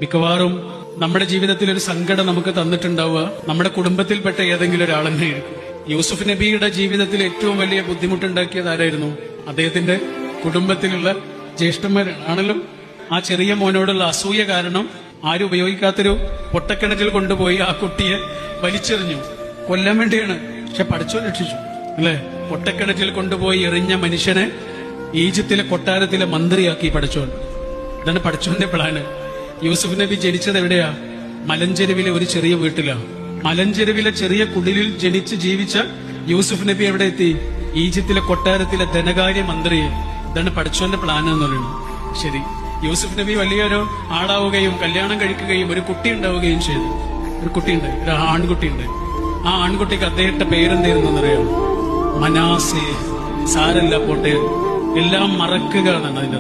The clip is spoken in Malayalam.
മിക്കവാറും നമ്മുടെ ജീവിതത്തിൽ ഒരു സങ്കടം നമുക്ക് തന്നിട്ടുണ്ടാവുക നമ്മുടെ കുടുംബത്തിൽപ്പെട്ട ഏതെങ്കിലും ഒരാളെന്നെയായിരിക്കും. യൂസുഫ് നബിയുടെ ജീവിതത്തിൽ ഏറ്റവും വലിയ ബുദ്ധിമുട്ടുണ്ടാക്കിയത് ആരായിരുന്നു? അദ്ദേഹത്തിന്റെ കുടുംബത്തിലുള്ള ജ്യേഷ്ഠന്മാരാണ് ആണല്ലോ. ആ ചെറിയ മോനോടുള്ള അസൂയ കാരണം ആരും ഉപയോഗിക്കാത്തൊരു പൊട്ടക്കിണറ്റിൽ കൊണ്ടുപോയി ആ കുട്ടിയെ വലിച്ചെറിഞ്ഞു. കൊല്ലാൻ വേണ്ടിയാണ്, പക്ഷെ പഠിച്ചോ രക്ഷിച്ചു അല്ലെ. പൊട്ടക്കിണറ്റിൽ കൊണ്ടുപോയി എറിഞ്ഞ മനുഷ്യനെ ഈജിപ്തിലെ കൊട്ടാരത്തിലെ മന്ത്രിയാക്കി പഠിച്ചോൻ. ഇതാണ് പഠിച്ചോന്റെ പ്ലാന്. യൂസുഫ് നബി ജനിച്ചത് എവിടെയാ? മലഞ്ചെരുവിലെ ഒരു ചെറിയ വീട്ടിലാ. മലഞ്ചെരുവിലെ ചെറിയ കുടിലിൽ ജനിച്ച് ജീവിച്ച യൂസുഫ് നബി എവിടെ എത്തി? ഈജിപ്തിലെ കൊട്ടാരത്തിലെ ധനകാര്യ മന്ത്രിയെ. ഇതാണ് പഠിച്ചോന്റെ പ്ലാൻ എന്ന് പറയുന്നത്. ശരി, യൂസുഫ് നബി വലിയൊരു ആളാവുകയും കല്യാണം കഴിക്കുകയും ഒരു കുട്ടി ഉണ്ടാവുകയും ചെയ്തു. ഒരു കുട്ടിയുണ്ടായി, ഒരു ആൺകുട്ടിയുണ്ടായി. ആ ആൺകുട്ടിക്ക് അദ്ദേഹത്തെ പേരെന്തായിരുന്നു എന്നറിയാം? മനാസേ. സാരല്ല പോട്ടെ, എല്ലാം മറക്കുക എന്നാണ് അതിന്റെ